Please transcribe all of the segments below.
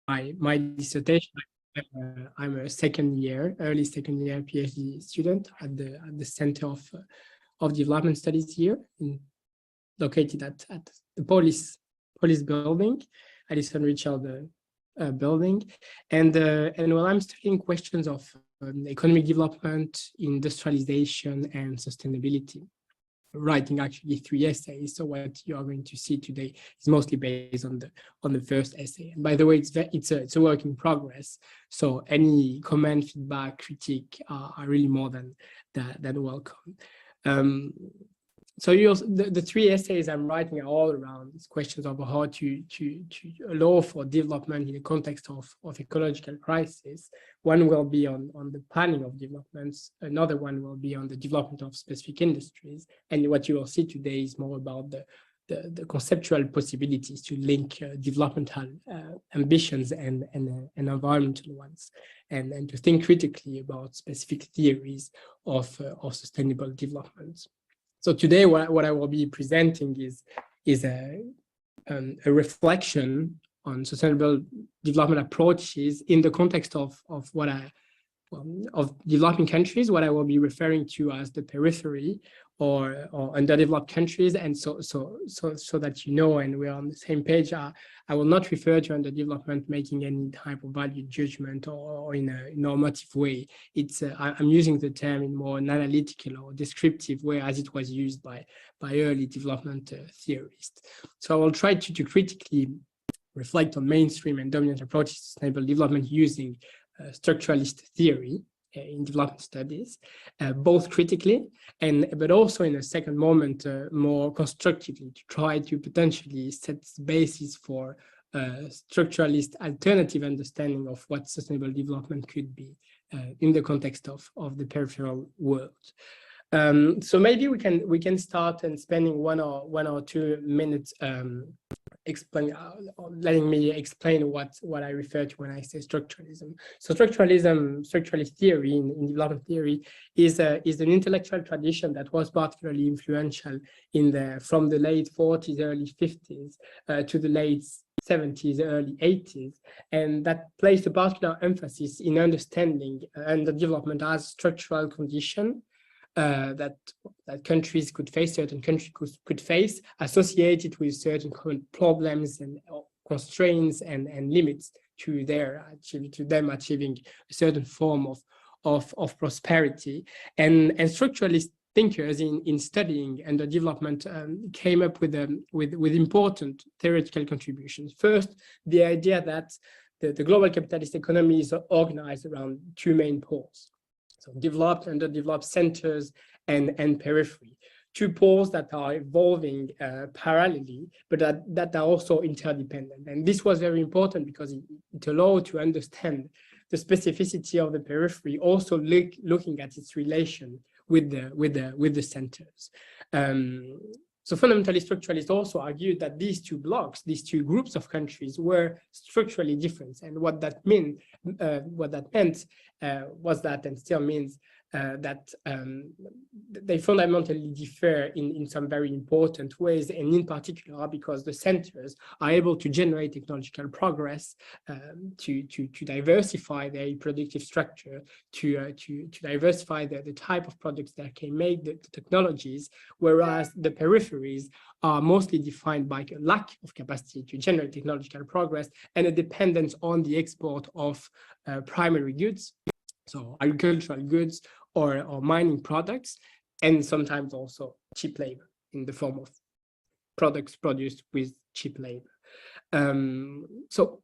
my dissertation. I'm a early second year PhD student at the Center of Development Studies here, located at the police building, Addison Richard building, and while I'm studying questions of economic development, industrialization, and sustainability, writing actually 3 essays. So what you are going to see today is mostly based on the first essay. And by the way, it's a work in progress. So any comment, feedback, critique are really more than welcome. So the 3 essays I'm writing are all around these questions of how to allow for development in the context of ecological crisis. One will be on the planning of developments. Another one will be on the development of specific industries. And what you will see today is more about the conceptual possibilities to link developmental ambitions and environmental ones, and to think critically about specific theories of sustainable development. So today, what I will be presenting is a reflection on sustainable development approaches in the context of developing countries, what I will be referring to as the periphery or underdeveloped countries. And so that you know, and we're on the same page, I will not refer to underdevelopment making any type of value judgment or in a normative way. I'm using the term in more an analytical or descriptive way as it was used by early development theorists. So I will try to critically reflect on mainstream and dominant approaches to sustainable development using structuralist theory in development studies, both critically but also in a second moment more constructively, to try to potentially set the basis for structuralist alternative understanding of what sustainable development could be in the context of the peripheral world. So maybe we can start and spending one or 2 minutes letting me explain what I refer to when I say structuralism. So structuralist theory in development theory is an intellectual tradition that was particularly influential from the late 40s, early 50s to the late 70s, early 80s, and that placed a particular emphasis in understanding underdevelopment as structural condition that countries could face, certain countries could face, associated with certain problems and constraints and limits to them achieving a certain form of prosperity. And structuralist thinkers in studying underdevelopment came up with important theoretical contributions. First, the idea that the global capitalist economy is organized around 2 main poles. So developed, underdeveloped centers and periphery, 2 poles that are evolving parallelly, but that are also interdependent. And this was very important because it allowed to understand the specificity of the periphery, also looking at its relation with the centers. So fundamentally, structuralists also argued that these 2 blocks, these 2 groups of countries, were structurally different, and what that meant was that, and still means, that they fundamentally differ in some very important ways, and in particular because the centers are able to generate technological progress, to diversify their reproductive structure, to diversify the type of products that can make the technologies, whereas the peripheries are mostly defined by a lack of capacity to generate technological progress and a dependence on the export of primary goods, so agricultural goods or mining products, and sometimes also cheap labor in the form of products produced with cheap labor. So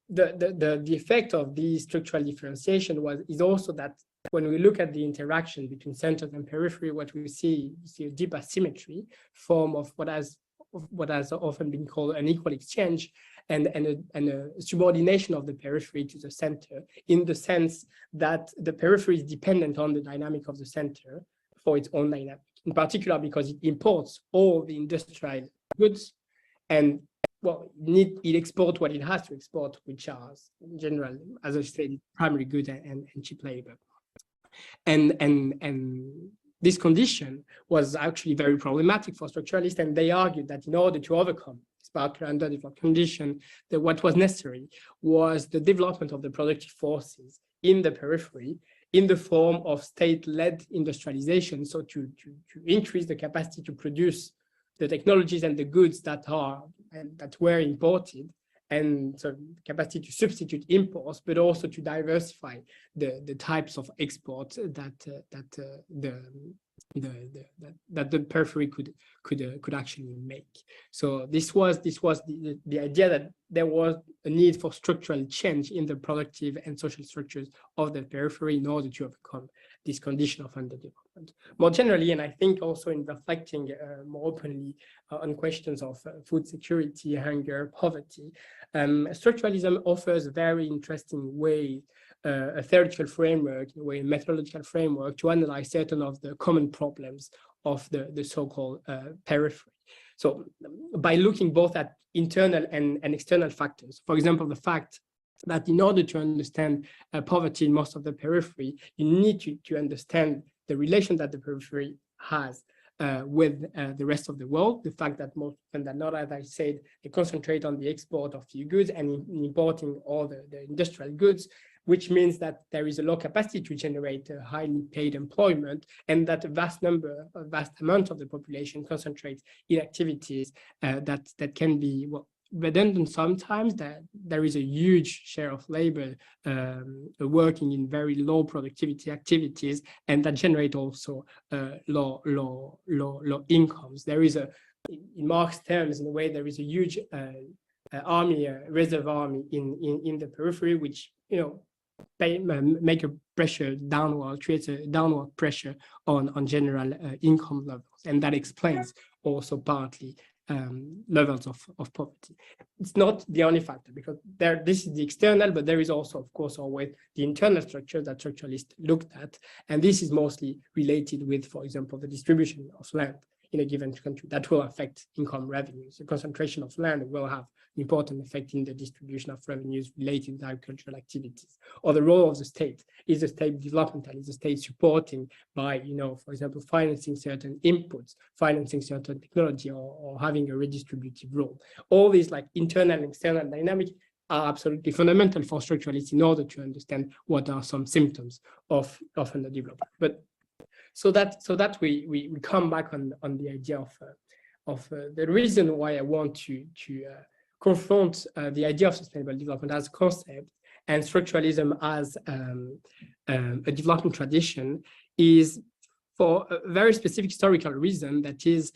the effect of the structural differentiation is also that when we look at the interaction between centers and periphery, what we see a deep asymmetry form of what has often been called an equal exchange and a subordination of the periphery to the center, in the sense that the periphery is dependent on the dynamic of the center for its own dynamic, in particular because it imports all the industrial goods and, well, it exports what it has to export, which are in general, as I said, primary goods and cheap labor. And this condition was actually very problematic for structuralists, and they argued that in order to overcome this particular underdeveloped condition, that what was necessary was the development of the productive forces in the periphery in the form of state-led industrialization, so to increase the capacity to produce the technologies and the goods that were imported, and so capacity to substitute imports, but also to diversify the types of exports that the periphery could actually make. So this was the idea that there was a need for structural change in the productive and social structures of the periphery in order to overcome this condition of underdevelopment. More generally, and I think also in reflecting more openly on questions of food security, hunger, poverty, structuralism offers a very interesting way, a theoretical framework, in a way, a methodological framework to analyze certain of the common problems of the so-called periphery. So by looking both at internal and external factors, for example, the fact that in order to understand poverty in most of the periphery, you need to understand the relation that the periphery has with the rest of the world. The fact that most often than not, as I said, they concentrate on the export of few goods and in importing all the industrial goods, which means that there is a low capacity to generate highly paid employment, and that a vast amount of the population concentrates in activities that can be, well, redundant sometimes, that there is a huge share of labor working in very low productivity activities, and that generate also low incomes. There is in Marx terms, in a way, there is a huge army, reserve army in the periphery, which, you know, make a pressure downward, creates a downward pressure on general income levels, and that explains also partly levels of poverty. It's not the only factor, because this is the external, but there is also, of course, always the internal structure that structuralists looked at, and this is mostly related with, for example, the distribution of land in a given country that will affect income revenues. The concentration of land will have an important effect in the distribution of revenues related to agricultural activities. Or the role of the state. Is the state developmental? Is the state supporting by, you know, for example, financing certain inputs, financing certain technology, or having a redistributive role? All these like internal and external dynamics are absolutely fundamental for structuralists in order to understand what are some symptoms of underdevelopment. But so that we come back on the idea of the reason why I want to confront the idea of sustainable development as a concept and structuralism as a development tradition is for a very specific historical reason. That is,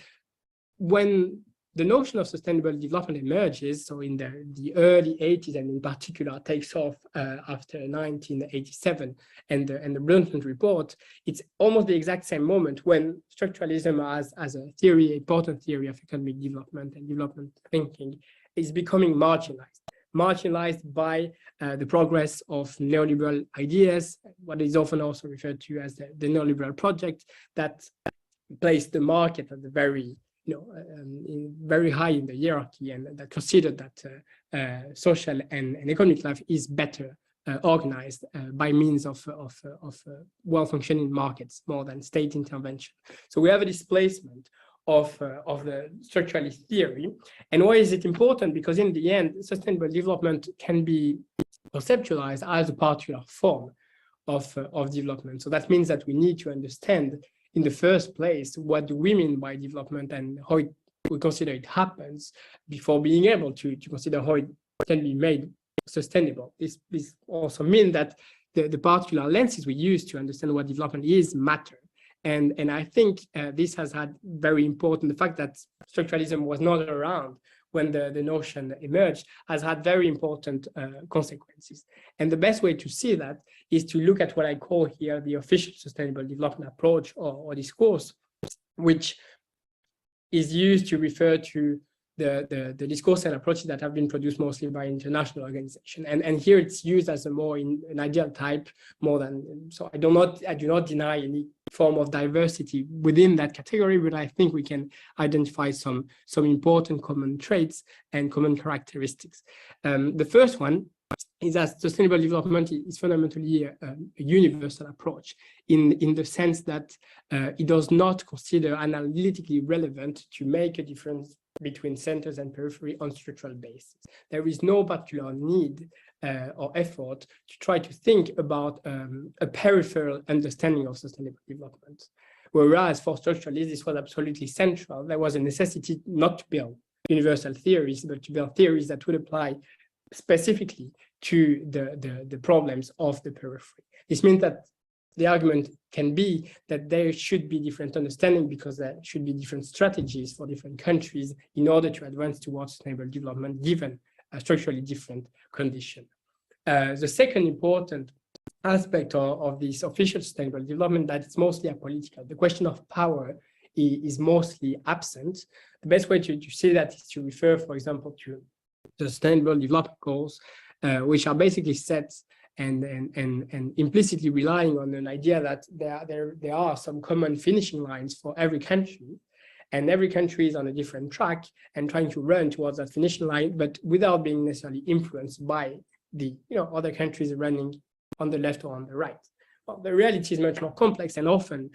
when the notion of sustainable development emerges, so in the early 80s, and in particular takes off after 1987 and the Brundtland report, it's almost the exact same moment when structuralism as a theory, important theory of economic development and development thinking, is becoming marginalized by the progress of neoliberal ideas, what is often also referred to as the neoliberal project, that placed the market at the very, very high in the hierarchy, and that considered that social and economic life is better organized by means of well-functioning markets more than state intervention. So we have a displacement of the structuralist theory. And why is it important? Because in the end, sustainable development can be conceptualized as a particular form of development. So that means that we need to understand in the first place, what do we mean by development and how we consider it happens before being able to consider how it can be made sustainable. This also means that the particular lenses we use to understand what development is matter. And I think this has had very important, the fact that structuralism was not around when the notion emerged has had very important consequences. And the best way to see that is to look at what I call here the official sustainable development approach or discourse, which is used to refer to the discourse and approaches that have been produced mostly by international organizations. And here it's used as a more an ideal type more than, so I do not deny any form of diversity within that category, but I think we can identify some important common traits and common characteristics. The first one is that sustainable development is fundamentally a universal approach in the sense that it does not consider analytically relevant to make a difference between centers and periphery on structural basis. There is no particular need or effort to try to think about a peripheral understanding of sustainable development. Whereas for structuralists, this was absolutely central. There was a necessity not to build universal theories, but to build theories that would apply specifically to the problems of the periphery. This means that the argument can be that there should be different understanding because there should be different strategies for different countries in order to advance towards sustainable development, given a structurally different condition. The second important aspect of this official sustainable development that it's mostly apolitical. The question of power is mostly absent. The best way to say that is to refer, for example, to the Sustainable Development Goals, which are basically set and implicitly relying on an idea that there are some common finishing lines for every country, and every country is on a different track and trying to run towards that finishing line, but without being necessarily influenced by the other countries running on the left or on the right. Well, the reality is much more complex, and often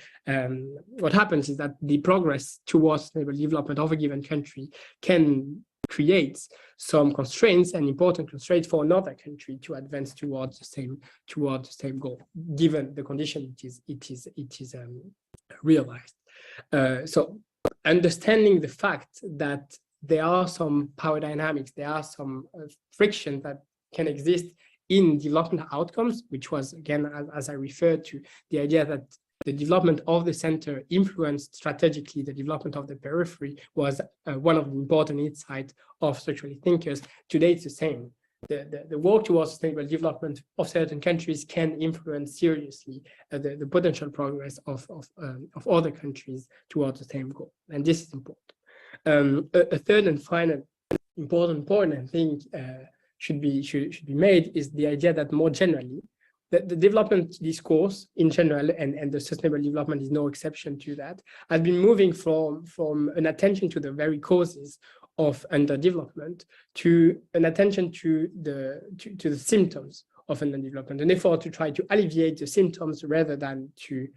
what happens is that the progress towards sustainable development of a given country can create some constraints and important constraints for another country to advance towards the same goal, given the condition it is realized. So understanding the fact that there are some power dynamics, there are some friction that can exist in development outcomes, which was, again, as I referred to, the idea that the development of the center influenced strategically the development of the periphery was one of the important insights of structural thinkers. Today, it's the same. The work towards sustainable development of certain countries can influence seriously the potential progress of other countries towards the same goal. And this is important. A third and final important point, I think, should be made is the idea that more generally, the development discourse in general, and the sustainable development is no exception to that, has been moving from an attention to the very causes of underdevelopment to an attention to the symptoms of underdevelopment, an effort to try to alleviate the symptoms rather than to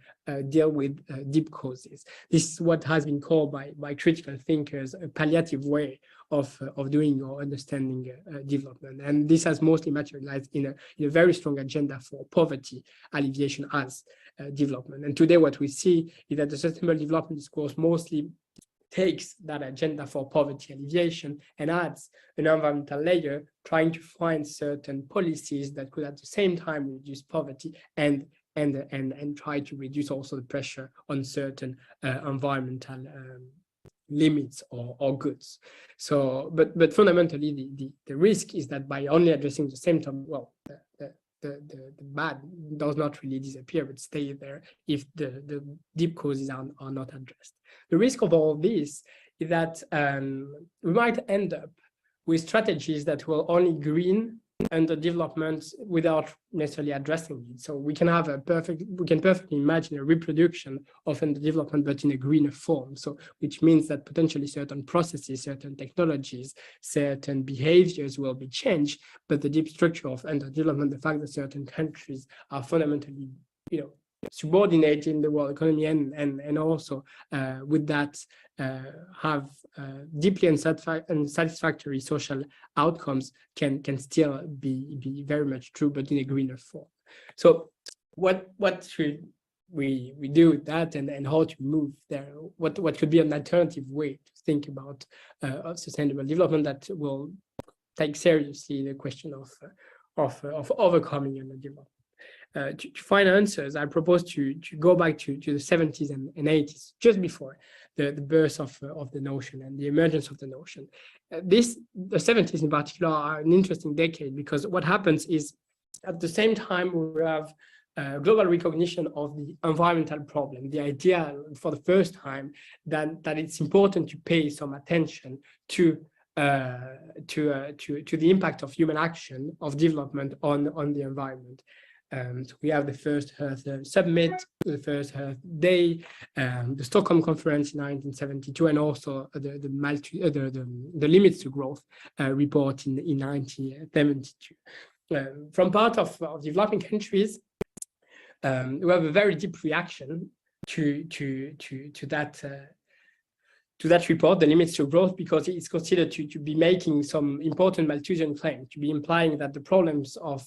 deal with deep causes. This is what has been called by critical thinkers a palliative way of doing or understanding development. And this has mostly materialized in a very strong agenda for poverty alleviation as development. And today what we see is that the sustainable development discourse mostly takes that agenda for poverty alleviation and adds an environmental layer, trying to find certain policies that could at the same time reduce poverty and try to reduce also the pressure on certain environmental limits or goods. So, but fundamentally, the risk is that by only addressing the symptom, well, the bad does not really disappear, but stay there if the deep causes are not addressed. The risk of all this is that we might end up with strategies that will only green underdevelopment without necessarily addressing it. So we can perfectly imagine a reproduction of underdevelopment, but in a greener form. So which means that potentially certain processes, certain technologies, certain behaviors will be changed, but the deep structure of underdevelopment, the fact that certain countries are fundamentally, subordinated in the world economy and also with that have deeply unsatisfactory social outcomes can still be very much true, but in a greener form. So what should we do with that, and how to move there? What could be an alternative way to think about sustainable development that will take seriously the question of overcoming underdevelopment? To find answers, I propose to go back to the 70s and 80s, just before the birth of the notion and the emergence of the notion. The 70s in particular are an interesting decade, because what happens is at the same time we have global recognition of the environmental problem, the idea for the first time that it's important to pay some attention to the impact of human action, of development on the environment. So we have the first Earth Summit, the first Earth Day, the Stockholm Conference in 1972, and also the Limits to Growth report in 1972. from part of developing countries, we have a very deep reaction to that report, the limits to growth, because it's considered to be making some important Malthusian claim, to be implying that the problems of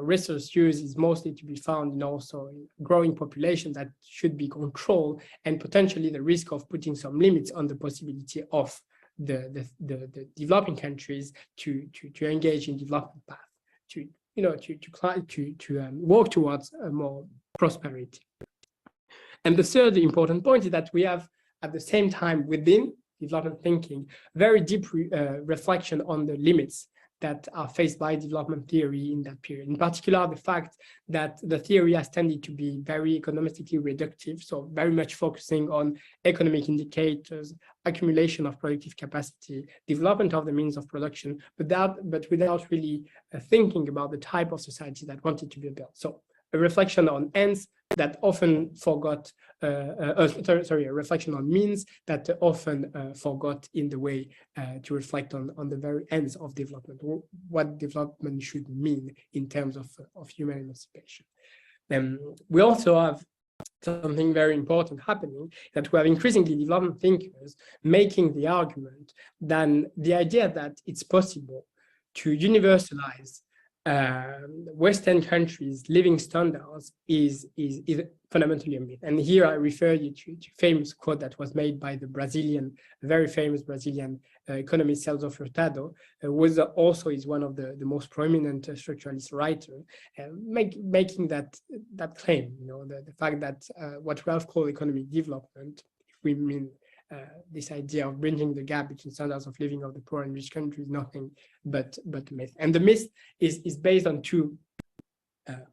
resource use is mostly to be found in also in growing population that should be controlled, and potentially the risk of putting some limits on the possibility of the developing countries to engage in development path, to work towards a more prosperity. And the third important point is that we have, at the same time, within development thinking, very deep reflection on the limits that are faced by development theory in that period. In particular, the fact that the theory has tended to be very econometrically reductive, so very much focusing on economic indicators, accumulation of productive capacity, development of the means of production, but without really thinking about the type of society that wanted to be built. So a reflection on ends that often forgot, a reflection on means that often forgot in the way to reflect on the very ends of development, or what development should mean in terms of human emancipation. We also have something very important happening, that we have increasingly development thinkers making the argument that the idea that it's possible to universalize Western countries' living standards is fundamentally a myth. And here I refer you to a famous quote that was made by the very famous Brazilian economist Celso Furtado, who also is one of the most prominent structuralist writers, making that claim, the fact that what we have called economic development, if we mean this idea of bridging the gap between standards of living of the poor and rich countries, nothing but myth. And the myth is based on two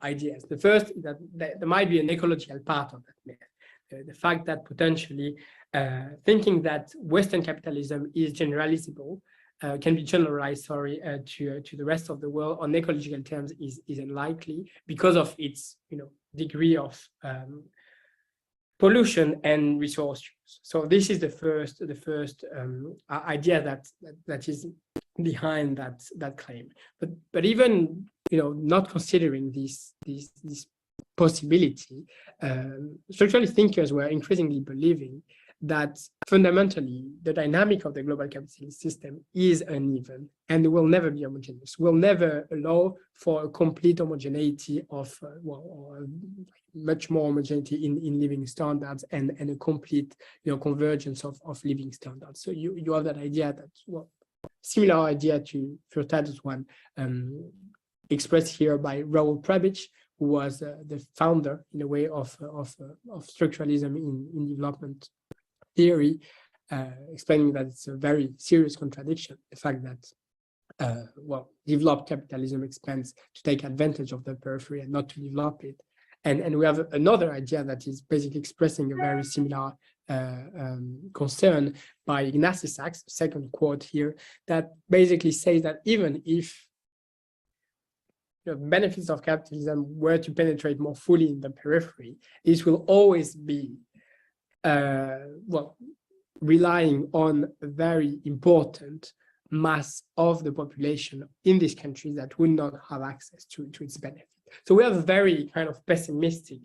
ideas. The first is that there might be an ecological part of that myth. The fact that potentially thinking that Western capitalism is generalizable, can be generalized, to the rest of the world on ecological terms is unlikely because of its degree of pollution and resource use. So this is the first idea that is behind that claim. But even not considering this possibility, structuralist thinkers were increasingly believing that fundamentally the dynamic of the global capitalist system is uneven and will never be homogeneous, will never allow for a complete homogeneity of, or much more homogeneity in living standards and a complete convergence of living standards. So you have that idea that, similar idea to Furtado's one, expressed here by Raoul Prebisch, who was the founder, in a way, of structuralism in development theory, explaining that it's a very serious contradiction, the fact that developed capitalism expands to take advantage of the periphery and not to develop it. And we have another idea that is basically expressing a very similar concern by Ignacy Sachs, second quote here, that basically says that even if the benefits of capitalism were to penetrate more fully in the periphery, this will always be relying on a very important mass of the population in these countries that would not have access to its benefit. So we have a very kind of pessimistic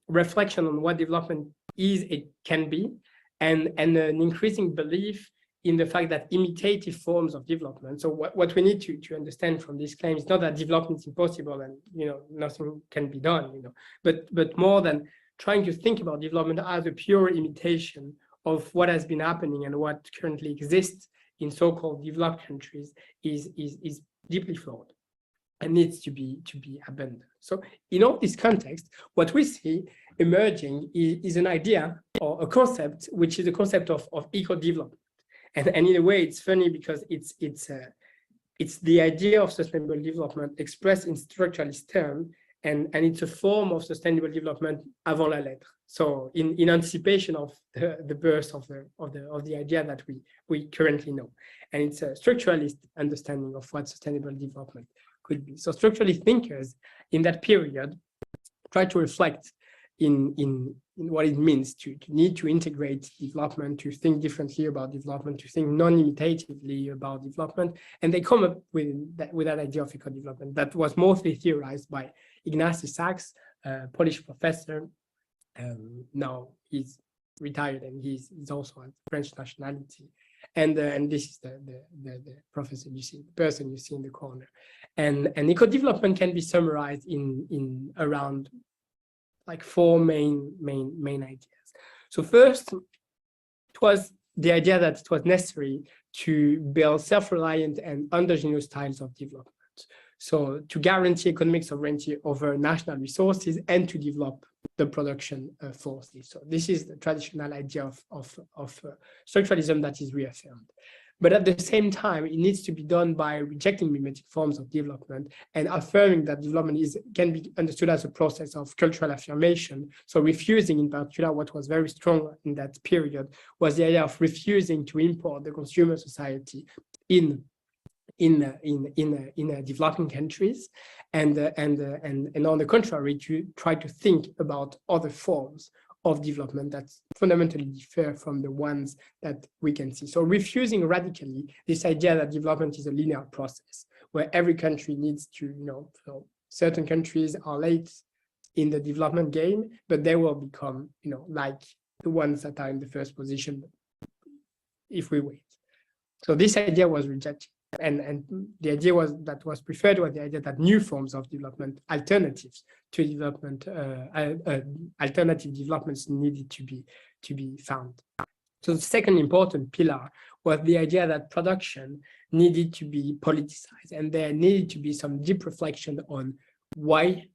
reflection on what development is, it can be, and an increasing belief in the fact that imitative forms of development. So what we need to understand from this claim is not that development is impossible and nothing can be done, but more than trying to think about development as a pure imitation of what has been happening and what currently exists in so-called developed countries is deeply flawed and needs to be abandoned. So in all this context, what we see emerging is an idea or a concept, which is a concept of eco-development. And in a way, it's funny because it's the idea of sustainable development expressed in structuralist terms, and it's a form of sustainable development avant la lettre. So in anticipation of the birth of the idea that we currently know, and it's a structuralist understanding of what sustainable development could be. So structuralist thinkers in that period try to reflect in what it means to need to integrate development, to think differently about development, to think non-imitatively about development. And they come up with that idea of eco-development that was mostly theorized by Ignacy Sachs, a Polish professor. Now he's retired and he's also of French nationality. And this is the professor you see, the person you see in the corner. And eco-development can be summarized in around like four main ideas. So first, it was the idea that it was necessary to build self-reliant and endogenous styles of development. So to guarantee economic sovereignty over national resources and to develop the production forces. So this is the traditional idea of structuralism that is reaffirmed. But at the same time, it needs to be done by rejecting mimetic forms of development and affirming that development can be understood as a process of cultural affirmation. So refusing, in particular, what was very strong in that period was the idea of refusing to import the consumer society in developing countries, and on the contrary, to try to think about other forms of development that fundamentally differ from the ones that we can see. So refusing radically this idea that development is a linear process where every country needs to, so certain countries are late in the development game, but they will become, like the ones that are in the first position if we wait. So this idea was rejected. And the idea that was preferred was the idea that new forms of development, alternatives to development, alternative developments needed to be found. So the second important pillar was the idea that production needed to be politicized, and there needed to be some deep reflection on why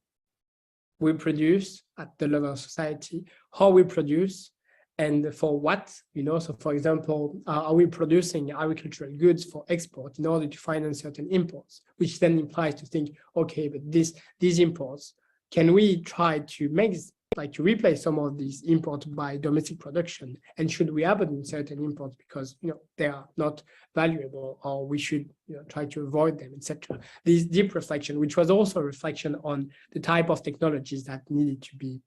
we produce at the level of society, how we produce, and for what, so for example, are we producing agricultural goods for export in order to finance certain imports, which then implies to think, okay, but these imports, can we try to to replace some of these imports by domestic production? And should we abandon certain imports because, they are not valuable, or we should, try to avoid them, etc. This deep reflection, which was also a reflection on the type of technologies that needed to be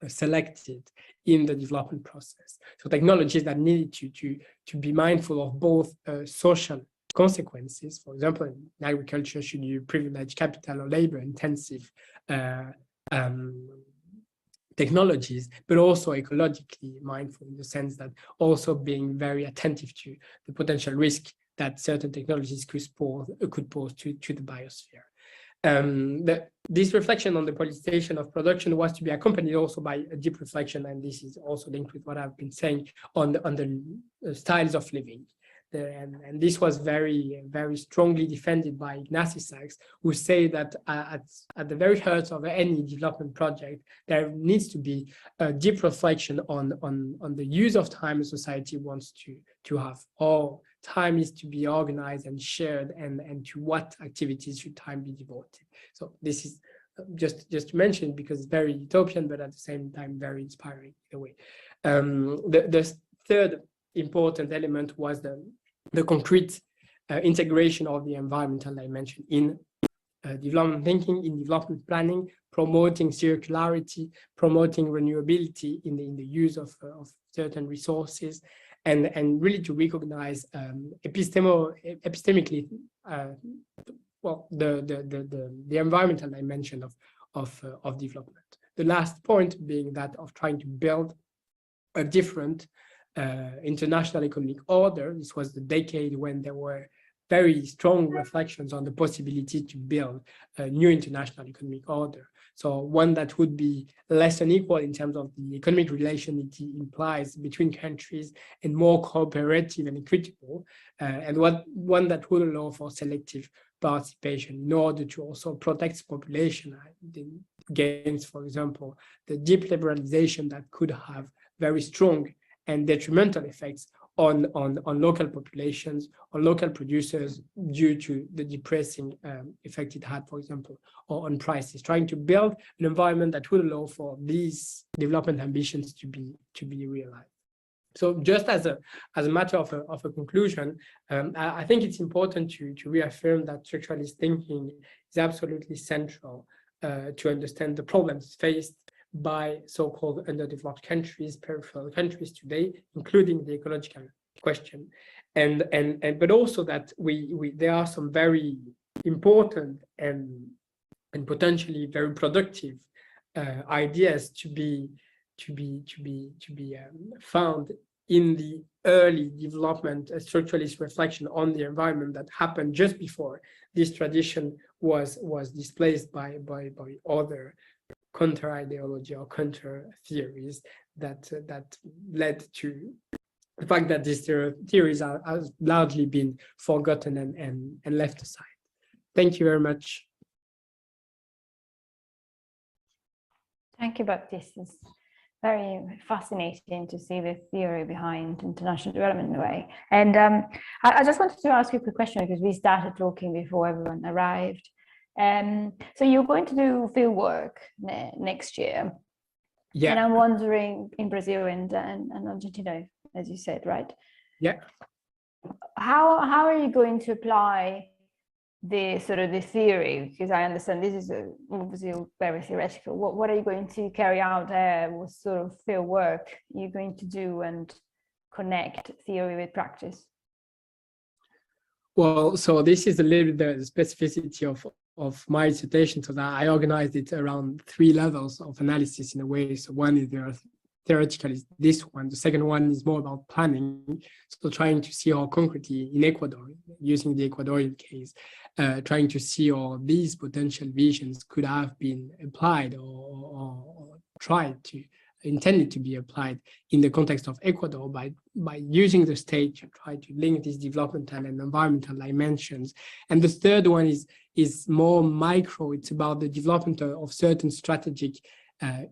selected in the development process. So technologies that needed to be mindful of both social consequences. For example, in agriculture, should you privilege capital or labor intensive technologies, but also ecologically mindful in the sense that also being very attentive to the potential risk that certain technologies could pose to the biosphere. This reflection on the politicization of production was to be accompanied also by a deep reflection, and this is also linked with what I've been saying on the styles of living. And this was very, very strongly defended by Ignacy Sachs, who say that at the very heart of any development project, there needs to be a deep reflection on the use of time a society wants to have. All time is to be organized and shared, and to what activities should time be devoted. So this is just to mention, because it's very utopian, but at the same time very inspiring in a way. The third important element was the concrete integration of the environmental dimension in development thinking, in development planning, promoting circularity, promoting renewability in the use of certain resources, and really to recognize epistemically the environmental dimension of development. The last point being that of trying to build a different international economic order. This was the decade when there were very strong reflections on the possibility to build a new international economic order. So one that would be less unequal in terms of the economic relation it implies between countries, and more cooperative and equitable, and one that would allow for selective participation in order to also protect population against, for example, the deep liberalization that could have very strong and detrimental effects on local populations, on local producers, due to the depressing effect it had, for example, on prices. Trying to build an environment that would allow for these development ambitions to be realized. So just as a matter of a conclusion, I think it's important to reaffirm that structuralist thinking is absolutely central to understand the problems faced by so-called underdeveloped countries, peripheral countries today, including the ecological question. But also that there are some very important and potentially very productive ideas to be found in the early development, structuralist reflection on the environment that happened just before this tradition was displaced by other counter ideology or counter theories that led to the fact that these theories have largely been forgotten and left aside. Thank you very much. Thank you, Baptiste. It's very fascinating to see the theory behind international development in a way. And I just wanted to ask you a quick question because we started talking before everyone arrived. So you're going to do field work next year. Yeah. And I'm wondering, in Brazil and Argentina, as you said, right? Yeah. How are you going to apply the sort of the theory? Because I understand this is obviously very theoretical. What are you going to carry out there? What sort of field work are you going to do and connect theory with practice? Well, so this is a little bit the specificity of my dissertation, so that I organized it around 3 levels of analysis in a way. So one is theoretical, is this one. The second one is more about planning, so trying to see how concretely in Ecuador, using the Ecuadorian case, trying to see how these potential visions could have been applied or intended to be applied in the context of Ecuador by using the state to try to link these developmental and environmental dimensions. And the third one is more micro. It's about the development of certain strategic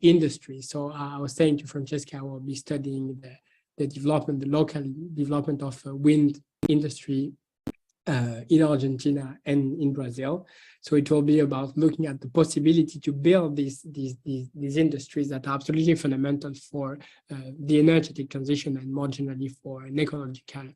industries. So I was saying to Francesca, I will be studying the local development of wind industry in Argentina and in Brazil. So it will be about looking at the possibility to build these industries that are absolutely fundamental for the energetic transition and more generally for an ecological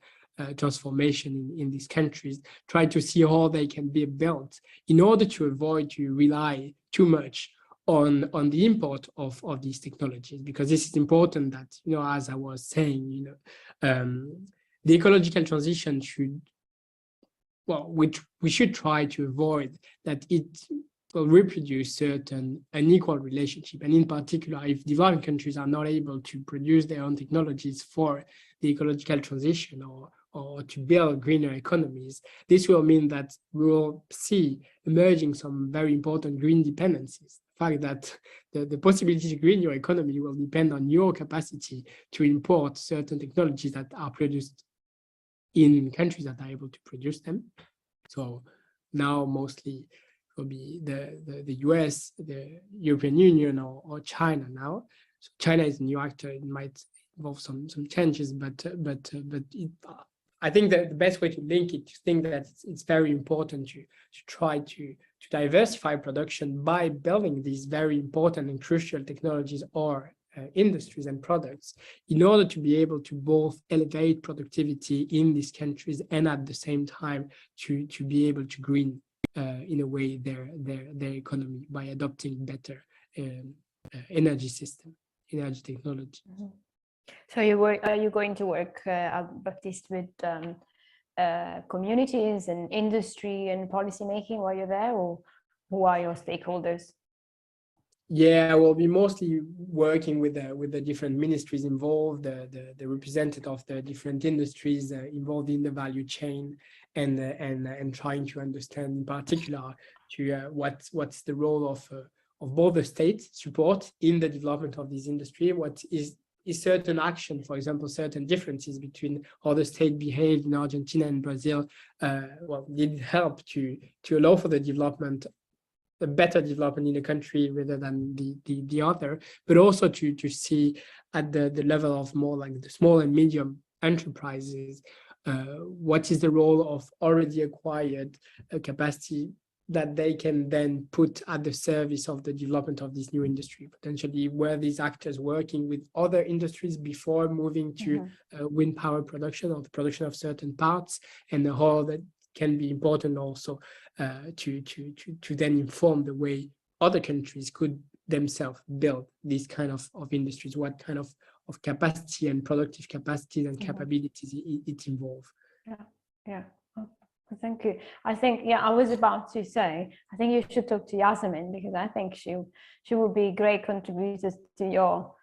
transformation in these countries. Try to see how they can be built in order to avoid to rely too much on the import of these technologies, because this is important that, as I was saying, the ecological transition should, which we should try to avoid that it will reproduce certain unequal relationship. And in particular, if developing countries are not able to produce their own technologies for the ecological transition or to build greener economies, this will mean that we will see emerging some very important green dependencies. The fact that the possibility to green your economy will depend on your capacity to import certain technologies that are produced in countries that are able to produce them. So now mostly will be the US, the European Union, or China now. So China is a new actor. It might involve some changes, but I think that the best way to link it, to think that it's very important to try to diversify production by building these very important and crucial technologies or industries and products in order to be able to both elevate productivity in these countries and at the same time to be able to green in a way their economy by adopting better energy system, energy technology. Mm-hmm. So are you going to work, Baptiste, with communities and industry and policy making while you're there, or who are your stakeholders? Yeah, we'll be mostly working with the different ministries involved, the representative of the different industries involved in the value chain, and trying to understand in particular to what's the role of both the state support in the development of this industry. What is certain action, for example, certain differences between how the state behaved in Argentina and Brazil, did help to allow for the development, a better development in the country rather than the other, but also to see at the level of more like the small and medium enterprises, what is the role of already acquired capacity that they can then put at the service of the development of this new industry, potentially where these actors working with other industries before moving to wind power production or the production of certain parts, and the whole that can be important also to then inform the way other countries could themselves build these kind of industries, what kind of capacity and productive capacities and capabilities it involves. Yeah. Thank you. I think, yeah, I was about to say, I think you should talk to Yasmin, because I think she will be great contributors to your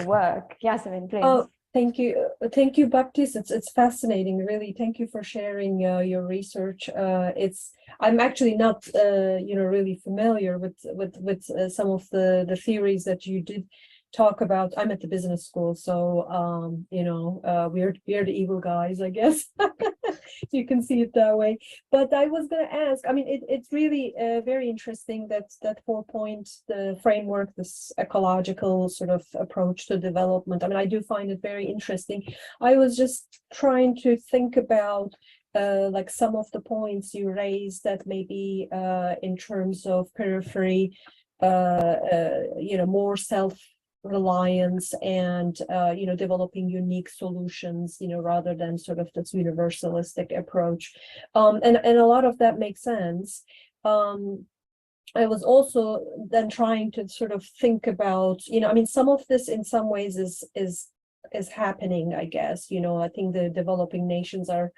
work. Yasmin, please. Oh, thank you, Baptiste. It's fascinating, really. Thank you for sharing your research. I'm actually not really familiar with some of the theories that you did talk about. I'm at the business school, so we're the evil guys, I guess. You can see it that way. But I was going to ask, I mean, it's really very interesting that 4-point the framework, this ecological sort of approach to development. I mean, I do find it very interesting. I was just trying to think about like some of the points you raised that maybe in terms of periphery, more self-reliance and developing unique solutions, rather than sort of this universalistic approach, and a lot of that makes sense. I was also then trying to sort of think about, I mean, some of this in some ways is happening, I guess. I think the developing nations are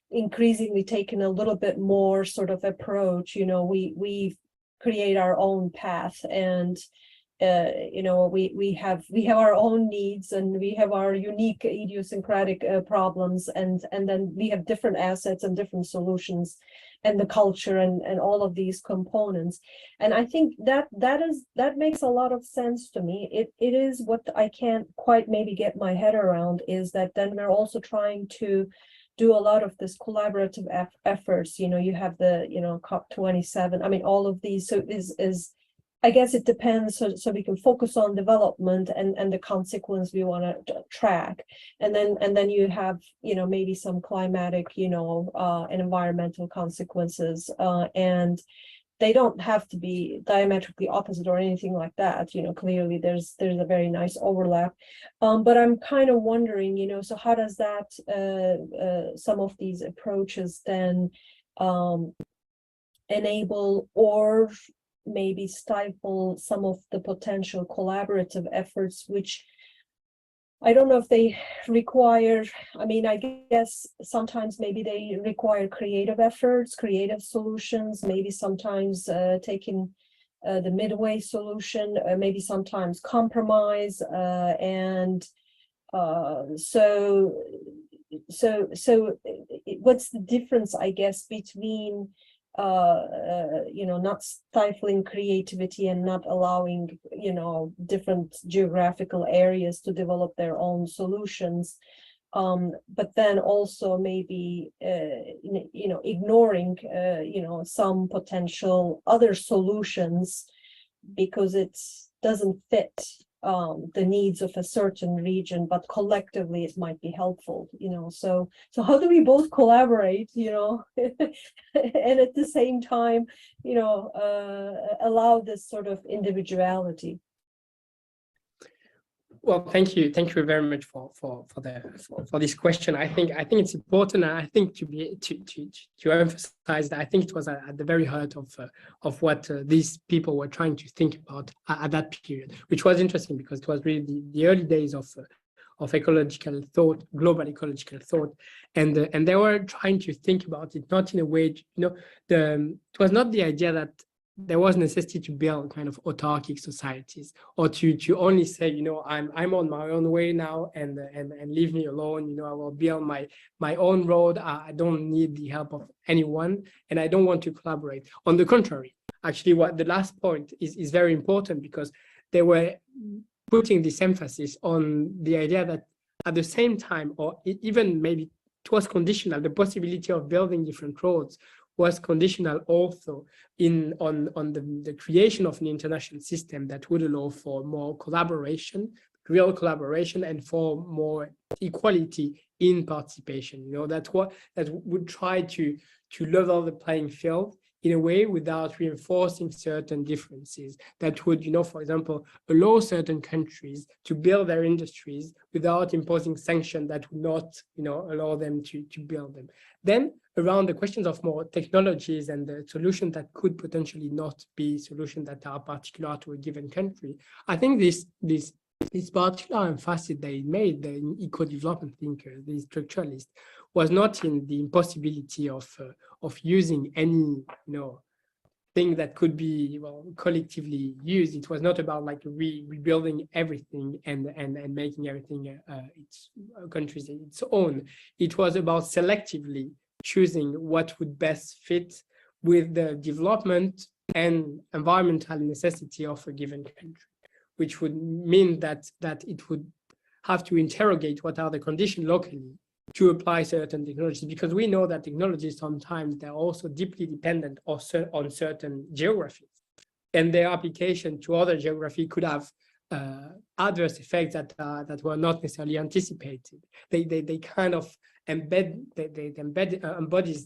increasingly taking a little bit more sort of approach. We create our own path, and we have our own needs, and we have our unique idiosyncratic problems, and then we have different assets and different solutions, and the culture and all of these components. And I think that makes a lot of sense to me. It is what I can't quite maybe get my head around, is that then we're also trying to do a lot of this collaborative efforts. You have the COP27. I mean, all of these. So is I guess it depends, so we can focus on development and the consequence we want to track, and then you have maybe some climatic and environmental consequences, and they don't have to be diametrically opposite or anything like that. Clearly there's a very nice overlap, but I'm kind of wondering, so how does that some of these approaches then enable or maybe stifle some of the potential collaborative efforts, which I don't know if they require. I mean, I guess sometimes maybe they require creative efforts, creative solutions, maybe sometimes taking the midway solution, maybe sometimes compromise, and so what's the difference, I guess, between not stifling creativity and not allowing different geographical areas to develop their own solutions, but then also maybe ignoring some potential other solutions because it doesn't fit the needs of a certain region, but collectively it might be helpful, so how do we both collaborate, and at the same time, allow this sort of individuality? Well, thank you very much for this question. I think it's important, and I think to emphasize that I think it was at the very heart of what these people were trying to think about at that period, which was interesting because it was really the early days of ecological thought, global ecological thought, and they were trying to think about it not in a way, it was not the idea that there was necessity to build kind of autarkic societies, or to only say, I'm on my own way now, and leave me alone. I will build my own road. I don't need the help of anyone, and I don't want to collaborate. On the contrary, actually, what the last point is very important, because they were putting this emphasis on the idea that at the same time, or even maybe it was conditional, the possibility of building different roads was conditional also on the creation of an international system that would allow for more collaboration, real collaboration, and for more equality in participation. That would try to level the playing field in a way without reinforcing certain differences that would, for example, allow certain countries to build their industries without imposing sanctions that would not, allow them to build them. Then around the questions of more technologies and the solutions that could potentially not be solutions that are particular to a given country, I think this particular emphasis they made, the eco-development thinkers, the structuralists, was not in the impossibility of using any thing that could be collectively used. It was not about like rebuilding everything and making everything its countries its own. It was about selectively choosing what would best fit with the development and environmental necessity of a given country, which would mean that it would have to interrogate what are the conditions locally to apply certain technologies, because we know that technologies sometimes they're also deeply dependent on certain geographies, and their application to other geography could have adverse effects that were not necessarily anticipated. They kind of embodies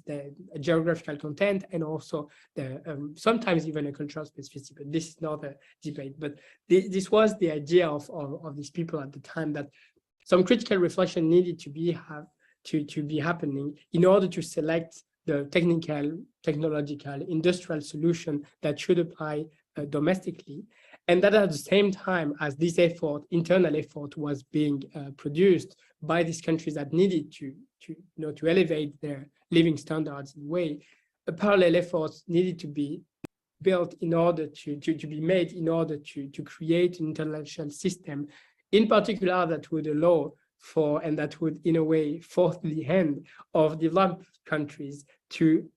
the geographical content and also the sometimes even a cultural specificity. But this is not a debate. But this was the idea of these people at the time, that some critical reflection needed to be happening in order to select the technological, industrial solution that should apply domestically, and that at the same time as this internal effort was being produced by these countries that needed to elevate their living standards in a way, a parallel effort needed to be built in order to be made in order to create an international system, in particular that would allow for, and that would in a way force the hand of developed countries to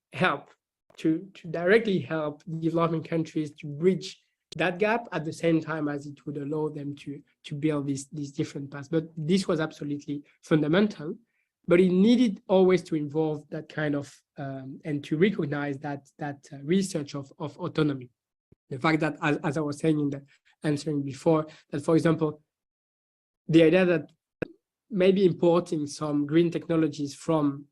directly help developing countries to bridge that gap at the same time as it would allow them to build these different paths. But this was absolutely fundamental, but it needed always to involve that kind of and to recognize that research of autonomy. The fact that, as I was saying in the answering before, that for example, the idea that maybe importing some green technologies from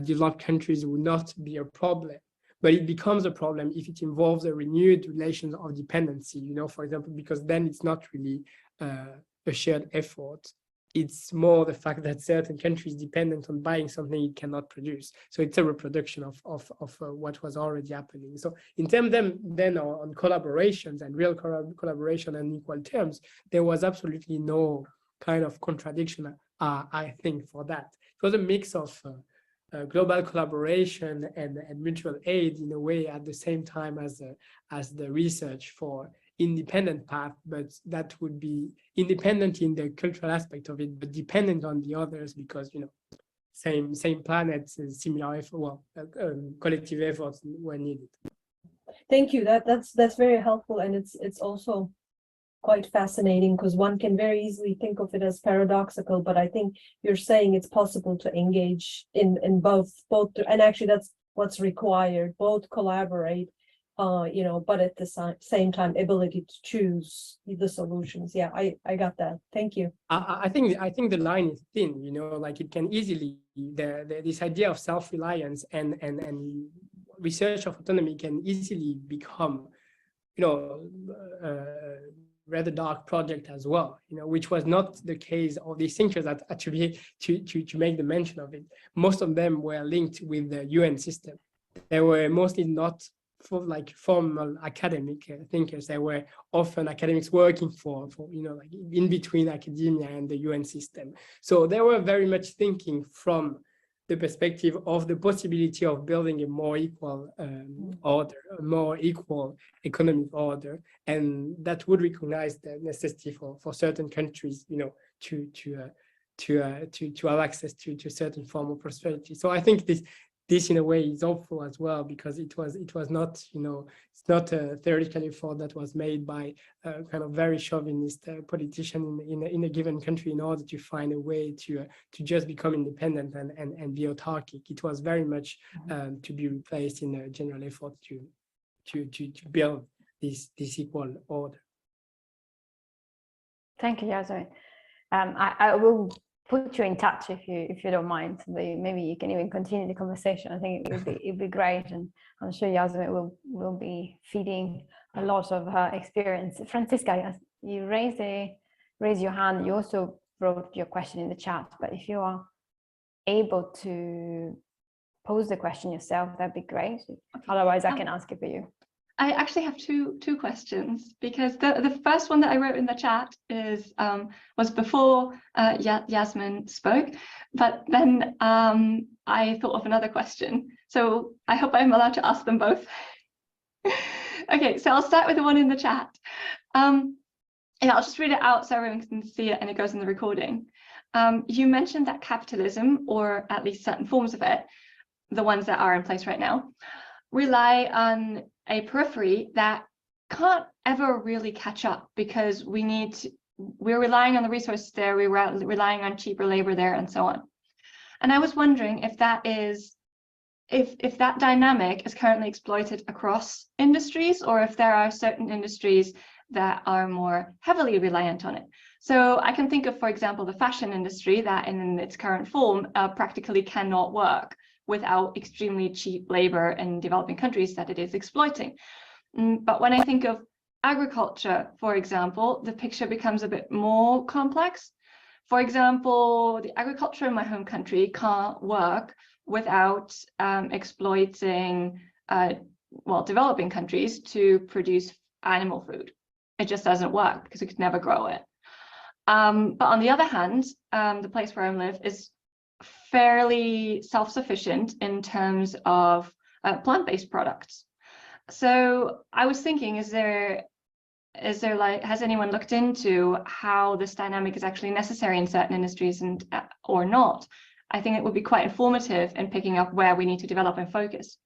developed countries would not be a problem, but it becomes a problem if it involves a renewed relation of dependency, for example, because then it's not really a shared effort. It's more the fact that certain countries dependent on buying something it cannot produce. So it's a reproduction of what was already happening. So in terms then on collaborations and real collaboration and equal terms, there was absolutely no kind of contradiction, I think, for that. It was a mix of global collaboration and mutual aid in a way at the same time as the research for independent path, but that would be independent in the cultural aspect of it, but dependent on the others because, same planets, similar effort, collective efforts were needed. Thank you. That's very helpful, and it's also quite fascinating because one can very easily think of it as paradoxical, but I think you're saying it's possible to engage in both, and actually that's what's required, both collaborate, but at the same time, ability to choose the solutions. Yeah, I got that. Thank you. I think the line is thin, like it can easily, this idea of self-reliance and research of autonomy can easily become, rather dark project as well, which was not the case of these thinkers that actually to make the mention of it. Most of them were linked with the UN system. They were mostly not formal academic thinkers. They were often academics working for like in between academia and the UN system. So they were very much thinking from the perspective of the possibility of building a more equal order, a more equal economic order, and that would recognize the necessity for certain countries, to have access to a certain form of prosperity. So I think this in a way is hopeful as well, because it was not, it's not a theoretical effort that was made by a kind of very chauvinist politician in a given country in order to find a way to just become independent and be autarkic. It was very much to be replaced in a general effort to build this equal order. Thank you, Yasmin. I will put you in touch if you don't mind. Maybe you can even continue the conversation. I think it'd be great, and I'm sure Yasmin will be feeding a lot of her experience. Francisca, you raise your hand. You also wrote your question in the chat, but if you are able to pose the question yourself, that'd be great. Okay. Otherwise, I can ask it for you. I actually have two questions, because the first one that I wrote in the chat was before Yasmin spoke, but then I thought of another question. So I hope I'm allowed to ask them both. Okay, so I'll start with the one in the chat. Yeah, I'll just read it out so everyone can see it and it goes in the recording. You mentioned that capitalism, or at least certain forms of it, the ones that are in place right now, rely on a periphery that can't ever really catch up, because we're relying on the resources there, we're relying on cheaper labor there, and so on. And I was wondering if that dynamic is currently exploited across industries, or if there are certain industries that are more heavily reliant on it. So I can think of, for example, the fashion industry that in its current form practically cannot work without extremely cheap labor in developing countries that it is exploiting. But when I think of agriculture, for example, the picture becomes a bit more complex. For example, the agriculture in my home country can't work without exploiting developing countries to produce animal food. It just doesn't work because we could never grow it. But on the other hand, the place where I live is fairly self-sufficient in terms of plant-based products. So I was thinking, has anyone looked into how this dynamic is actually necessary in certain industries or not? I think it would be quite informative in picking up where we need to develop and focus.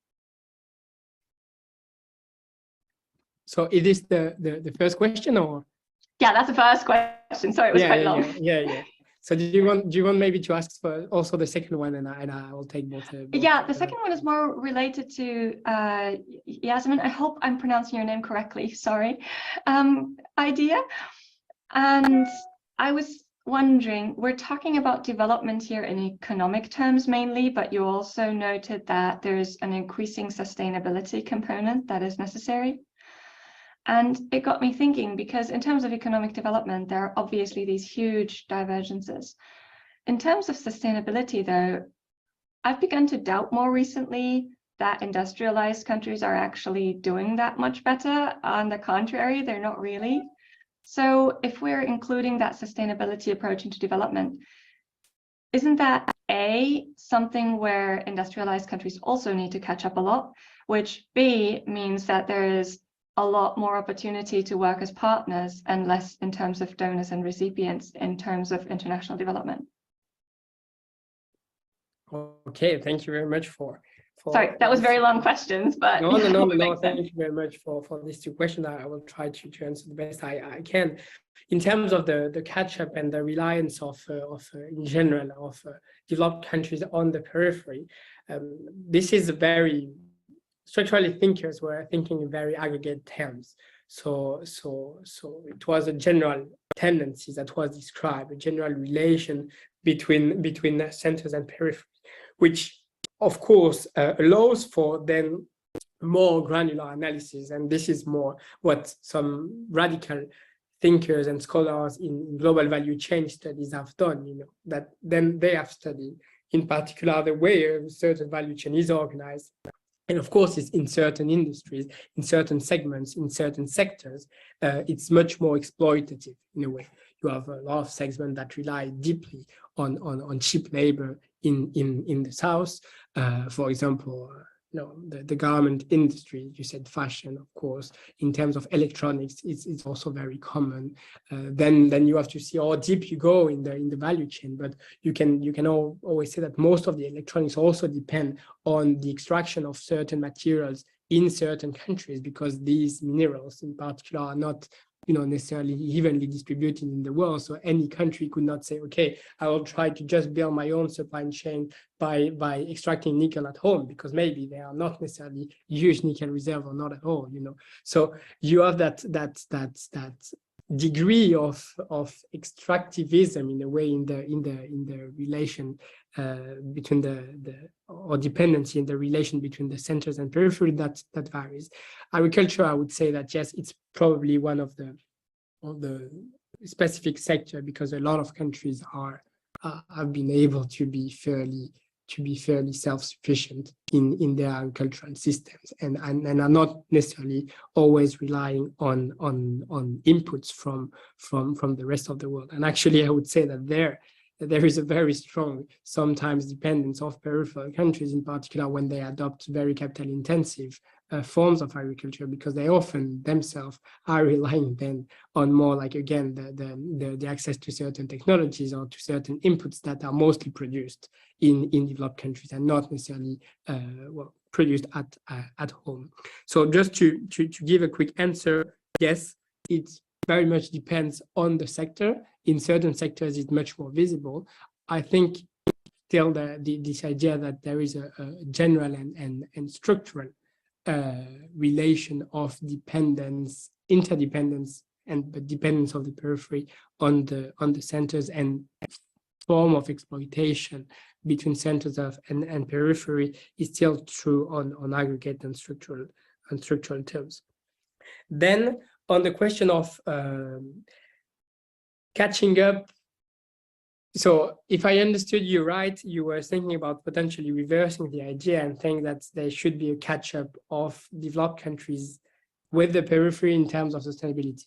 So it is the first question, or? Yeah, that's the first question. Sorry, it was quite long. Yeah. So do you want maybe to ask for also the second one, and I will take both. Yeah, the second one is more related to Yasmin. I hope I'm pronouncing your name correctly. Sorry, idea. And I was wondering, we're talking about development here in economic terms mainly, but you also noted that there's an increasing sustainability component that is necessary. And it got me thinking, because in terms of economic development, there are obviously these huge divergences. In terms of sustainability, though, I've begun to doubt more recently that industrialized countries are actually doing that much better. On the contrary, they're not really. So if we're including that sustainability approach into development, isn't that A, something where industrialized countries also need to catch up a lot, which B, means that there is a lot more opportunity to work as partners and less in terms of donors and recipients in terms of international development? Okay, thank you very much for sorry, that was very long questions, but no, thank you very much for these two questions. I will try to answer the best I can. In terms of the catch-up and the reliance of in general of developed countries on the periphery, this is very structuralist thinkers were thinking in very aggregate terms. So it was a general tendency that was described, a general relation between centers and periphery, which of course allows for then more granular analysis. And this is more what some radical thinkers and scholars in global value chain studies have done, that then they have studied in particular the way a certain value chain is organized. And of course, it's in certain industries, in certain segments, in certain sectors, it's much more exploitative in a way. You have a lot of segments that rely deeply on cheap labor in the South. For example, the garment industry, you said fashion, of course. In terms of electronics, it's also very common. Then you have to see how deep you go in the value chain. But you can always say that most of the electronics also depend on the extraction of certain materials in certain countries, because these minerals in particular are not necessarily evenly distributed in the world. So any country could not say, okay, I will try to just build my own supply chain by extracting nickel at home, because maybe they are not necessarily huge nickel reserve or not at all, So you have that degree of extractivism in a way in the relation between or dependency in the relation between the centers and periphery, that varies. Agriculture, I would say that yes, it's probably one of the specific sector, because a lot of countries have been able to be fairly self-sufficient in their agricultural systems, and are not necessarily always relying on inputs from the rest of the world. And actually, I would say that there is a very strong sometimes dependence of peripheral countries, in particular when they adopt very capital intensive forms of agriculture, because they often themselves are relying then on more, like, again, the access to certain technologies or to certain inputs that are mostly produced in developed countries and not necessarily produced at home. So just to give a quick answer, yes, it very much depends on the sector. In certain sectors, it's much more visible. I think still this idea that there is a general and structural relation of dependence, interdependence, but dependence of the periphery on the centers, and form of exploitation between centers and periphery is still true on aggregate and structural terms. Then on the question of catching up, so if I understood you right, you were thinking about potentially reversing the idea and saying that there should be a catch-up of developed countries with the periphery in terms of sustainability.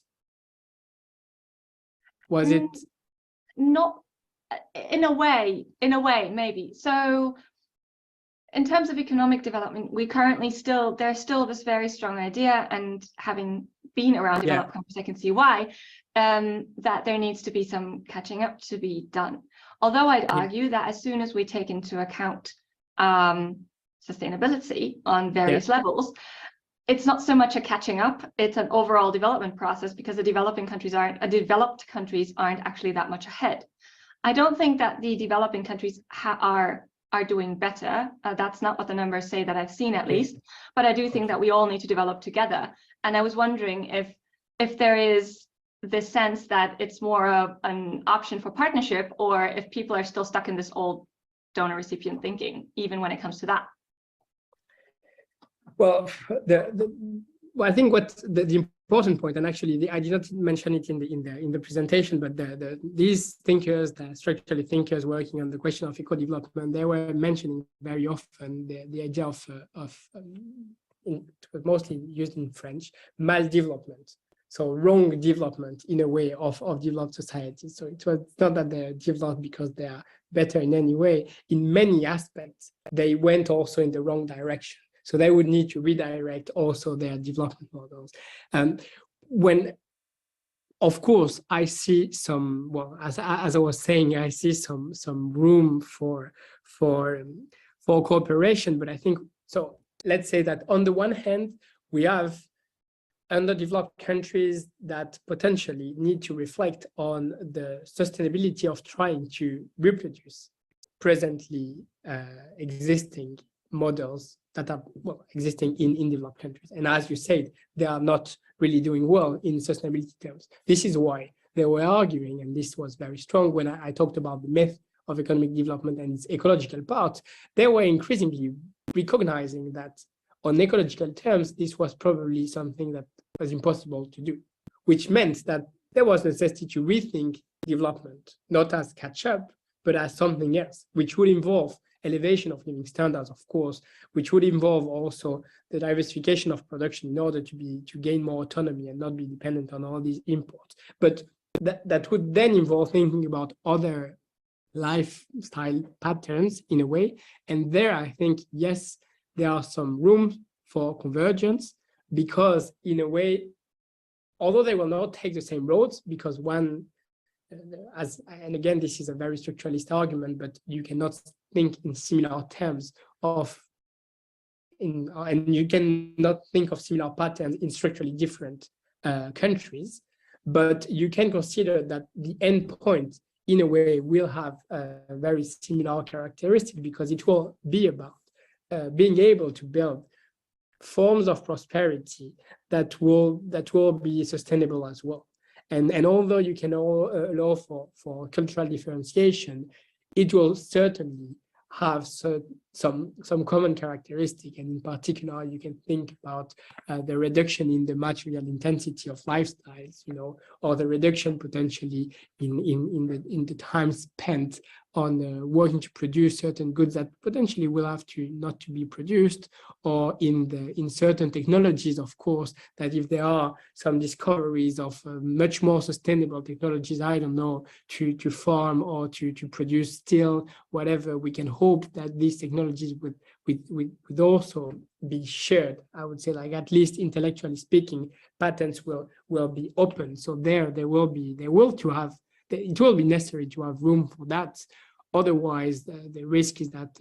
Was it? Not in a way, maybe. So in terms of economic development, we currently there's still this very strong idea, and having been around developed countries, I can see why, that there needs to be some catching up to be done. Although I'd argue that as soon as we take into account sustainability on various levels, it's not so much a catching up, it's an overall development process, because the developed countries aren't actually that much ahead. I don't think that the developing countries are doing better. That's not what the numbers say that I've seen, at least. But I do think that we all need to develop together. And I was wondering if there is this sense that it's more of an option for partnership, or if people are still stuck in this old donor-recipient thinking, even when it comes to that. Well, I think what the important point, and actually I did not mention it in the presentation, but these thinkers, the structural thinkers working on the question of eco-development, they were mentioning very often the idea of it was mostly used in French, mal development. So wrong development in a way of developed societies. So it was not that they're developed because they are better in any way. In many aspects, they went also in the wrong direction. So they would need to redirect also their development models. When, of course, I see some, well, as I was saying, I see some room for cooperation. But I think, so let's say that on the one hand, we have underdeveloped countries that potentially need to reflect on the sustainability of trying to reproduce presently existing models that are existing in developed countries. And as you said, they are not really doing well in sustainability terms. This is why they were arguing, and this was very strong when I talked about the myth of economic development and its ecological part. They were increasingly recognizing that on ecological terms, this was probably something that was impossible to do, which meant that there was necessity to rethink development, not as catch up, but as something else, which would involve elevation of living standards, of course, which would involve also the diversification of production in order to gain more autonomy and not be dependent on all these imports. But that would then involve thinking about other lifestyle patterns in a way. And there, I think, yes, there are some room for convergence, because in a way, although they will not take the same roads, because one, and again, this is a very structuralist argument, but you cannot think in similar terms and you cannot think of similar patterns in structurally different countries, but you can consider that the end point in a way will have a very similar characteristic, because it will be about being able to build forms of prosperity that will be sustainable as well. And although you can allow for cultural differentiation, it will certainly have some common characteristic. And in particular, you can think about the reduction in the material intensity of lifestyles, or the reduction potentially in the time spent on working to produce certain goods that potentially will have to not to be produced, or in certain technologies, of course, that if there are some discoveries of much more sustainable technologies, I don't know, to farm or to produce steel, whatever, we can hope that these technologies would also be shared. I would say, like, at least intellectually speaking, patents will be open. So it will be necessary to have room for that. Otherwise, the risk is that,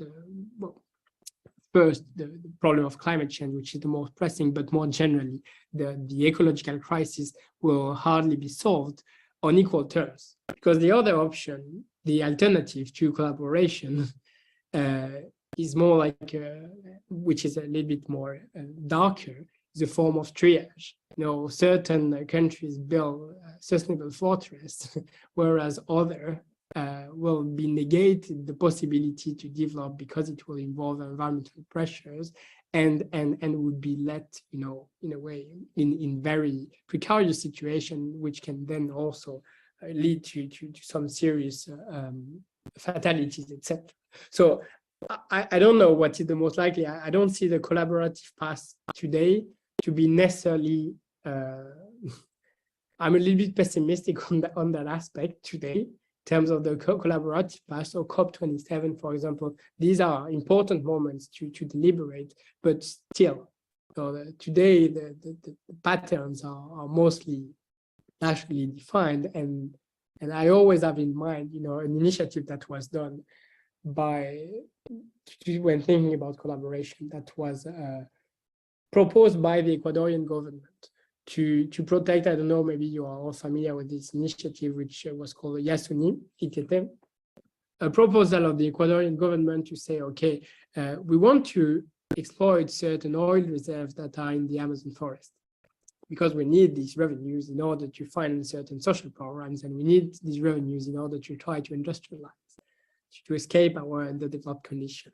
first, the problem of climate change, which is the most pressing, but more generally, the ecological crisis will hardly be solved on equal terms. Because the other option, the alternative to collaboration, is more like, which is a little bit more darker, is a form of triage. Certain countries build sustainable fortress, whereas other will be negated the possibility to develop because it will involve environmental pressures and would be let, in a way, in very precarious situation, which can then also lead to some serious fatalities, etc. So I don't know what is the most likely. I don't see the collaborative path today to be necessarily. I'm a little bit pessimistic on that aspect today, in terms of the collaborative path. So COP27, for example, these are important moments to deliberate, but still, today the patterns are mostly nationally defined, and I always have in mind, an initiative that was done when thinking about collaboration, that was proposed by the Ecuadorian government to protect, I don't know, maybe you are all familiar with this initiative, which was called Yasuni, ITT, a proposal of the Ecuadorian government to say, okay, we want to exploit certain oil reserves that are in the Amazon forest, because we need these revenues in order to finance certain social programs, and we need these revenues in order to try to industrialize, to escape our underdeveloped condition.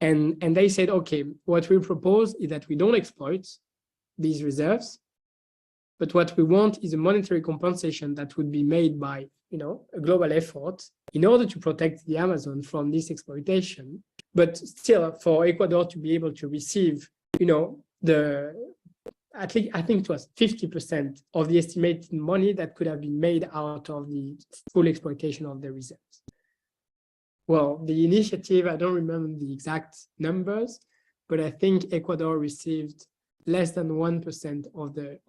And they said, okay, what we propose is that we don't exploit these reserves, but what we want is a monetary compensation that would be made by, a global effort in order to protect the Amazon from this exploitation, but still for Ecuador to be able to receive, at least, I think it was 50% of the estimated money that could have been made out of the full exploitation of the reserves. Well, the initiative, I don't remember the exact numbers, but I think Ecuador received less than 1% of the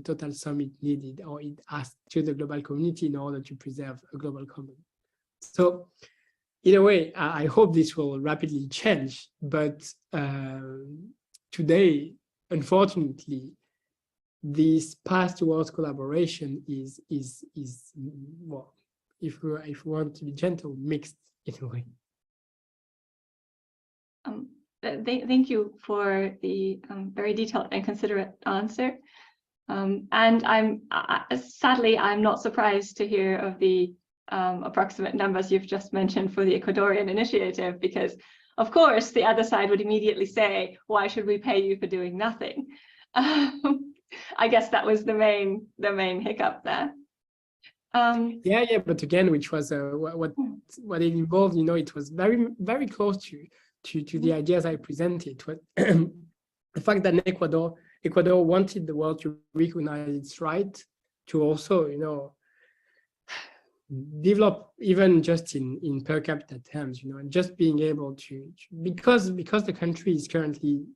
total sum it needed, or it asked to the global community in order to preserve a global common. So, in a way, I hope this will rapidly change, but today, unfortunately, this path towards collaboration is well, if we want to be gentle, mixed in a way. Thank you for the very detailed and considerate answer. And sadly, I'm not surprised to hear of the approximate numbers you've just mentioned for the Ecuadorian initiative, because of course the other side would immediately say, why should we pay you for doing nothing? I guess that was the main hiccup there. Yeah, but again, which was what it involved, it was very, very close to the ideas I presented. The fact that Ecuador wanted the world to recognize its right to also, develop, even just in per capita terms, and just being able to because the country is currently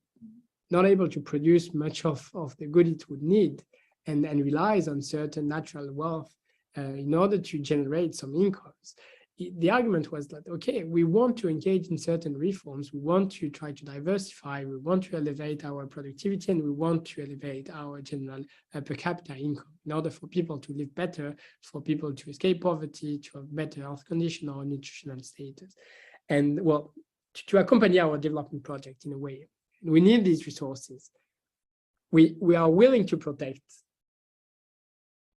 not able to produce much of the good it would need, and relies on certain natural wealth in order to generate some incomes. The argument was that, okay, we want to engage in certain reforms, we want to try to diversify, we want to elevate our productivity, and we want to elevate our general per capita income in order for people to live better, for people to escape poverty, to have better health condition or nutritional status. And well, to accompany our development project in a way, we need these resources. We are willing to protect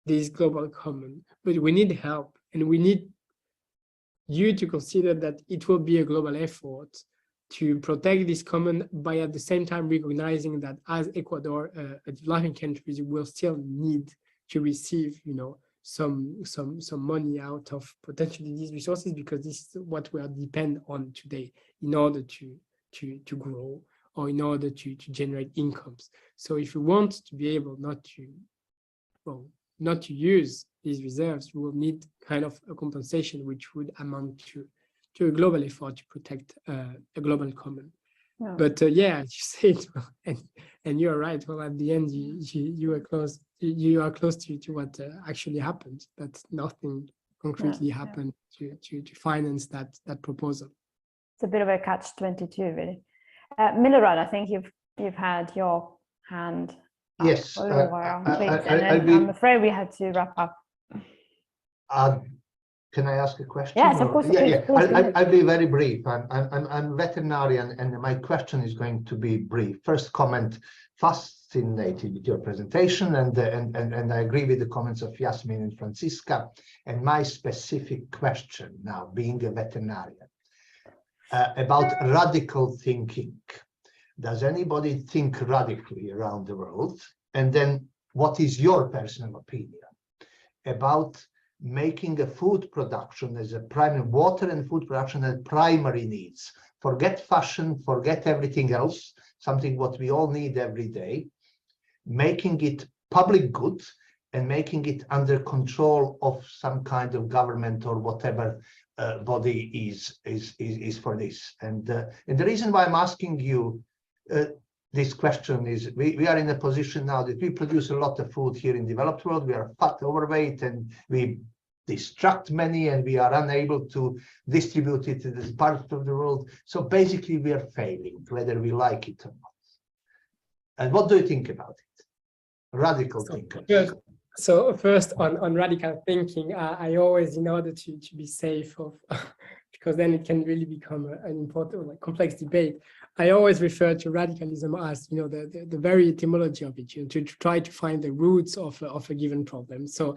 this global common, but we need help, and we need you to consider that it will be a global effort to protect this common by at the same time recognizing that as Ecuador, a developing countries will still need to receive, some money out of potentially these resources, because this is what we are depend on today in order to grow, or in order to generate incomes. So if we want to be able not to use these reserves, we will need kind of a compensation which would amount to a global effort to protect a global common. Yeah. But yeah, as you said, and you're right. Well, at the end, you are close. You are close to what actually happened. That nothing concretely happened to finance that proposal. It's a bit of a catch-22, really. Milorad, I think you've had your hand. Yes, for a little while, I'm afraid we had to wrap up. Can I ask a question? Yes, of course. I'll be very brief. I'm veterinarian, and my question is going to be brief. First comment: fascinated with your presentation, and I agree with the comments of Yasmin and Francisca. And my specific question now, being a veterinarian, about radical thinking. Does anybody think radically around the world? And then what is your personal opinion about making a food production as a primary, water and food production as primary needs? Forget fashion, forget everything else, something what we all need every day, making it public good and making it under control of some kind of government or whatever body is for this. And the reason why I'm asking you this question is we are in a position now that we produce a lot of food here in the developed world. We are fat, overweight, and we distract many, and we are unable to distribute it to this part of the world. So basically we are failing, whether we like it or not. And what do you think about it? Radical thinkers. So first on radical thinking, I always, in order to be safe of because then it can really become an important, complex debate. I always refer to radicalism as, the very etymology of it, to try to find the roots of a given problem. So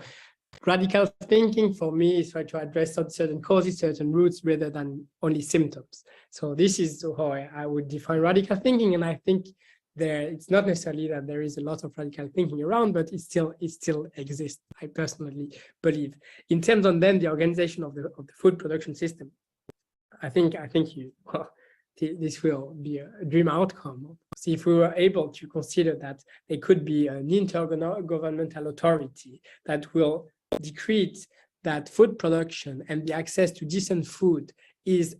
radical thinking for me is try to address certain causes, certain roots, rather than only symptoms. So this is how I would define radical thinking, and I think it's not necessarily that there is a lot of radical thinking around, but it still exists. I personally believe. In terms of then the organization of the food production system, I think this will be a dream outcome. See, if we were able to consider that there could be an intergovernmental authority that will decree that food production and the access to decent food is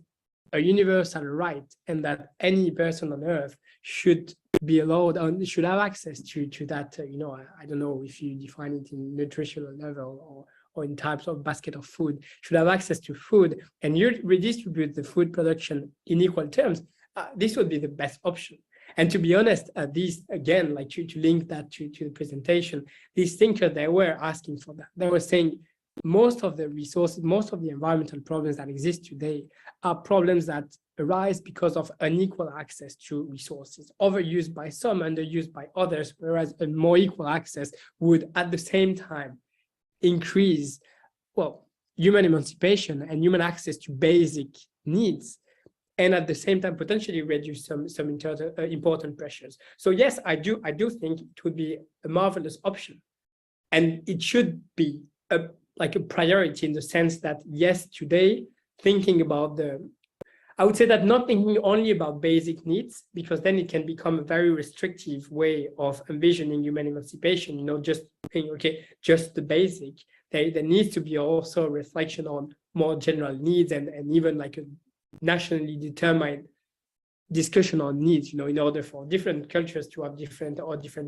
a universal right, and that any person on earth should be allowed and should have access to that. I don't know if you define it in nutritional level or in types of basket of food, should have access to food, and you redistribute the food production in equal terms. This would be the best option. And to be honest, these, again, to link that to the presentation, these thinkers, they were asking for that. They were saying most of the resources, most of the environmental problems that exist today are problems that arise because of unequal access to resources, overused by some, underused by others, whereas a more equal access would at the same time increase, human emancipation and human access to basic needs, and at the same time potentially reduce some important pressures. So yes, I do think it would be a marvelous option, and it should be a priority in the sense that yes, today thinking about I would say that not thinking only about basic needs, because then it can become a very restrictive way of envisioning human emancipation, just thinking, okay, just the basic. There needs to be also a reflection on more general needs and even a nationally determined discussion on needs, in order for different cultures to have different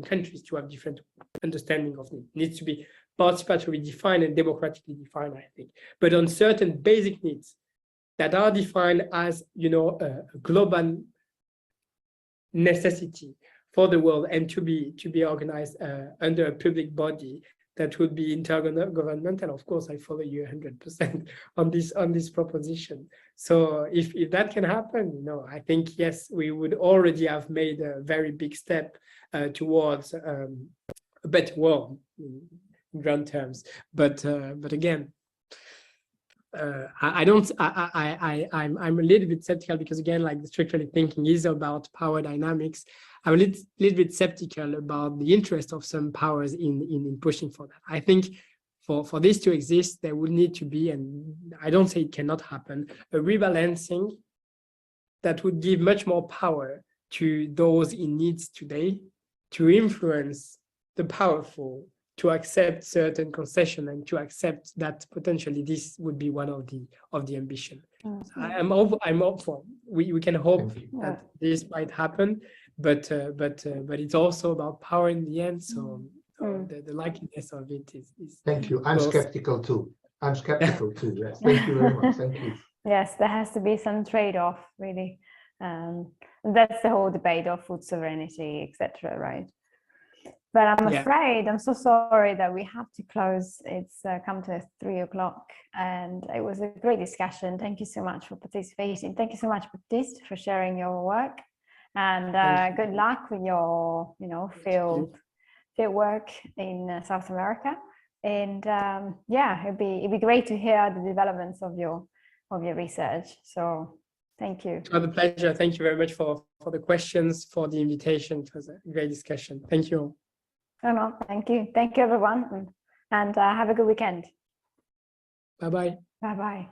countries to have different understanding of needs. It needs to be participatory defined and democratically defined, I think. But on certain basic needs that are defined as, a global necessity for the world and to be organized under a public body that would be intergovernmental. Of course, I follow you 100% on this proposition. So if that can happen, I think, yes, we would already have made a very big step towards a better world grand terms. But again, I'm a little bit skeptical because again, like the structurally thinking is about power dynamics. I'm a little bit skeptical about the interest of some powers in pushing for that. I think for this to exist, there would need to be, and I don't say it cannot happen, a rebalancing that would give much more power to those in needs today to influence the powerful, to accept certain concession and to accept that potentially this would be one of the ambition. I'm hopeful. We can hope that this might happen, but it's also about power in the end. So the likeliness of it is Thank you. I'm skeptical too. I'm skeptical too. Yes. Thank you very much. Thank you. Yes, there has to be some trade-off, really. That's the whole debate of food sovereignty, etc. Right? But I'm afraid, I'm so sorry that we have to close. It's come to 3 o'clock, and it was a great discussion. Thank you so much for participating. Thank you so much, Baptiste, for sharing your work, and good luck with your, field work in South America. And it'd be great to hear the developments of your research. So thank you. It was a pleasure. Thank you very much for the questions, for the invitation. It was a great discussion. Thank you. No, thank you. Thank you, everyone. And have a good weekend. Bye-bye. Bye-bye.